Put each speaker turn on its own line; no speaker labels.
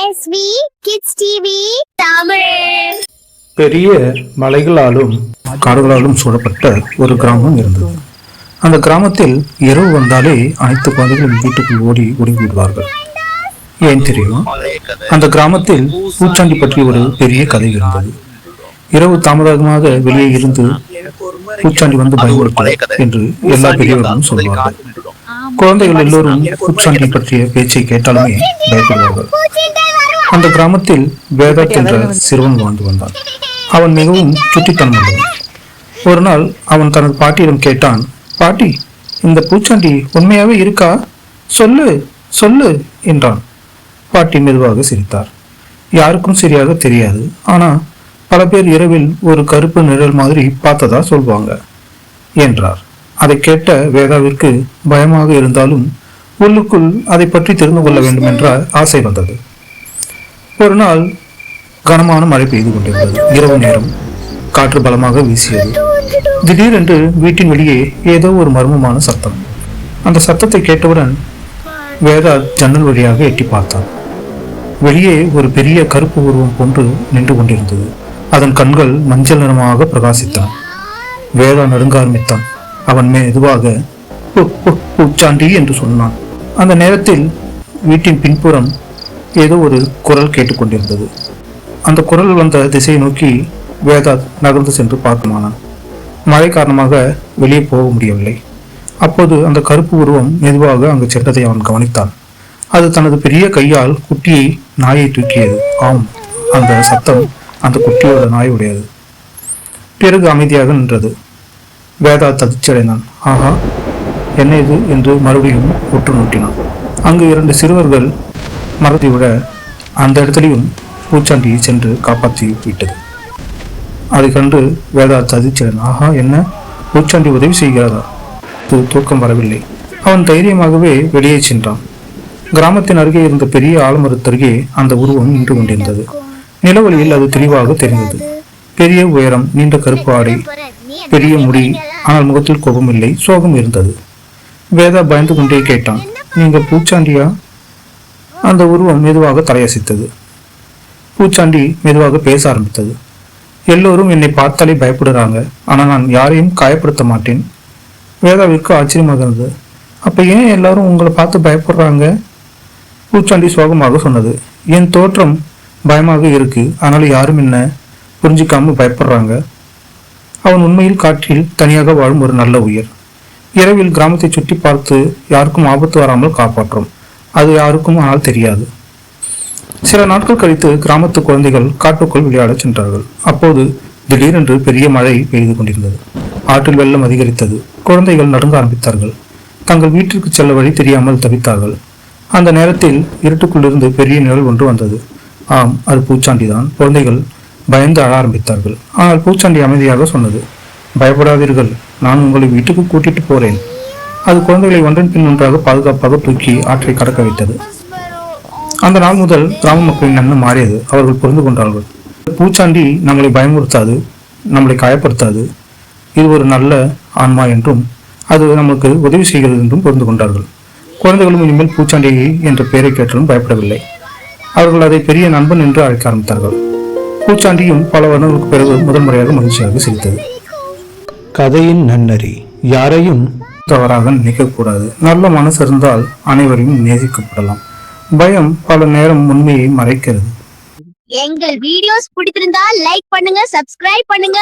SV Kids TV Tamil.
பெரிய மலைகளாலும் காடுகளாலும் சூழப்பட்ட ஒரு கிராமம் இருந்தது. அந்த கிராமத்தில் இரவு வந்தாலே அனைத்து குழந்தைகளும் வீட்டுக்குள் ஓடி விடுவார்கள். ஏன் தெரியுமா? அந்த கிராமத்தில் பூச்சாண்டி பற்றி ஒரு பெரிய கதை இருந்தது. இரவு தாமதமாக வெளியே இருந்து பூச்சாண்டி வந்து பயன்படுத்தும் என்று எல்லா பெரியவர்களும் சொல்வார்கள். குழந்தைகள் எல்லோரும் பூச்சாண்டி பற்றிய பேச்சை கேட்டாலுமே பயப்படுவார்கள். அந்த கிராமத்தில் வேதாத் என்ற சிறுவன் வாழ்ந்து வந்தான். அவன் மிகவும் சுட்டித்தனம் உள்ளவன். ஒரு நாள் அவன் தனது பாட்டியிடம் கேட்டான், பாட்டி, இந்த பூச்சாண்டி உண்மையாவே இருக்கா? சொல்லு சொல்லு என்றான். பாட்டி மெதுவாக சிரித்தார். யாருக்கும் சரியாக தெரியாது, ஆனா பல பேர் இரவில் ஒரு கருப்பு நிழல் மாதிரி பார்த்ததா சொல்வாங்க என்றார். அதை கேட்ட வேதாவிற்கு பயமாக இருந்தாலும் உள்ளுக்குள் அதை பற்றி தெரிந்து கொள்ள வேண்டும் என்ற ஆசை வந்தது. ஒரு நாள் கனமான மழை பெய்து கொண்டிருந்தது. இரவு நேரம் காற்று பலமாக வீசியது. திடீரென்று வீட்டின் வெளியே ஏதோ ஒரு மர்மமான சத்தம். அந்த சத்தத்தை கேட்டவுடன் வேதா ஜன்னல் வழியாக எட்டி பார்த்தான். வெளியே ஒரு பெரிய கருப்பு உருவம் போன்று நின்று கொண்டிருந்தது. அதன் கண்கள் மஞ்சள் நிறமாக பிரகாசித்தன. வேதா நடுங்க ஆரம்பித்தான். அவன் மெதுவாக பூச்சாண்டி என்று சொன்னான். அந்த நேரத்தில் வீட்டின் பின்புறம் ஏதோ ஒரு குரல் கேட்டுக்கொண்டிருந்தது. அந்த குரல் வந்த திசையை நோக்கி வேதா நகர்ந்து சென்று பார்க்கமானான். மழை காரணமாக வெளியே போக முடியவில்லை. அப்போது அந்த கருப்பு உருவம் மெதுவாக அங்கு சென்றதை அவன் கவனித்தான். அது தனது பெரிய கையால் குட்டியை நாயை தூக்கியது. ஆம், அந்த சத்தம் அந்த குட்டியோட நாயுடையது. பிறகு அமைதியாக நின்றது. வேதா ததிச்சடைந்தான். ஆஹா, என்ன இது என்று மறுபடியும் உற்று நோட்டினான். அங்கு 2 சிறுவர்கள் மரத்தை விட அந்த இடத்திலையும் பூச்சாண்டியை சென்று காப்பாற்றி விட்டது. அதை கண்டு வேதா ததிச்சடைந்தான். ஆஹா, என்ன, பூச்சாண்டி உதவி செய்கிறதா? தூக்கம் வரவில்லை. அவன் தைரியமாகவே வெளியே சென்றான். கிராமத்தின் அருகே இருந்த பெரிய ஆலமரத்தருகே அந்த உருவம் நின்று கொண்டிருந்தது. நிலவொளியில் அது தெளிவாக தெரிந்தது. பெரிய உயரம், நீண்ட கருப்பு ஆடை, பெரிய முடி, ஆனால் முகத்தில் கோபம் இல்லை, சோகம் இருந்தது. வேதா பயந்து கொண்டே கேட்டான், நீங்க பூச்சாண்டியா? அந்த உருவம் மெதுவாக தலையசைத்தது. பூச்சாண்டி மெதுவாக பேச ஆரம்பித்தது. எல்லோரும் என்னை பார்த்தாலே பயப்படுறாங்க, ஆனால் நான் யாரையும் காயப்படுத்த மாட்டேன். வேதாவிற்கு ஆச்சரியமாக இருந்தது. அப்ப ஏன் எல்லாரும் உங்களை பார்த்து பயப்படுறாங்க? பூச்சாண்டி சோகமாக சொன்னது. என் தோற்றம் பயமாக இருக்கு, அதனால யாரும் என்ன புரிஞ்சிக்காம பயப்படுறாங்க. அவன் உண்மையில் காற்றில் தனியாக வாழும் ஒரு நல்ல உயிர். இரவில் கிராமத்தை சுற்றி பார்த்து யாருக்கும் ஆபத்து வராமல் காப்பாற்றும். அது யாருக்கும் ஆனால் தெரியாது. சில நாட்கள் கழித்து கிராமத்து குழந்தைகள் காட்டுக்குள் விளையாட சென்றார்கள். அப்போது திடீரென்று பெரிய மழை பெய்து கொண்டிருந்தது. ஆற்றில் வெள்ளம் அதிகரித்தது. குழந்தைகள் நடுங்க ஆரம்பித்தார்கள். தங்கள் வீட்டிற்கு செல்ல வழி தெரியாமல் தவித்தார்கள். அந்த நேரத்தில் இருட்டுக்குள்ளிருந்து பெரிய நிழல் ஒன்று வந்தது. ஆம், அது பூச்சாண்டிதான். குழந்தைகள் பயந்து அழ ஆரம்பித்தார்கள். ஆனால் பூச்சாண்டி அமைதியாக சொன்னது, பயப்படாதீர்கள், நான் உங்களை வீட்டுக்கு கூட்டிட்டு போறேன். அது குழந்தைகளை ஒன்றன் பின் ஒன்றாக பாதுகாப்பாக தூக்கி ஆற்றை கடக்க வைத்தது. அந்த நாள் முதல் கிராம மக்களின் எண்ணம் மாறியது. அவர்கள் புரிந்து கொண்டார்கள், பூச்சாண்டி நம்மளை பயமுறுத்தாது, நம்மளை காயப்படுத்தாது. இது ஒரு நல்ல ஆன்மா என்றும் அது நமக்கு உதவி செய்கிறது என்றும் புரிந்து கொண்டார்கள். குழந்தைகளும் இனிமேல் பூச்சாண்டி என்ற பெயரை கேட்டாலும் பயப்படவில்லை. அவர்கள் அதை பெரிய நண்பன் என்று அழைக்க ஆரம்பித்தார்கள். பூச்சாண்டியும் பல வருடங்களுக்கு பிறகு முதல் முறையாக மகிழ்ச்சியாக சிரித்தது. கதையின் நன்னறி: யாரையும் தவறாக நினைக்கக்கூடாது. நல்ல மனசு இருந்தால் அனைவரையும் நேசிக்கப்படலாம். பயம் பல நேரம் உண்மையை மறைக்கிறது.
எங்கள் வீடியோஸ் பிடித்திருந்தால் லைக் பண்ணுங்க, சப்ஸ்கிரைப் பண்ணுங்க.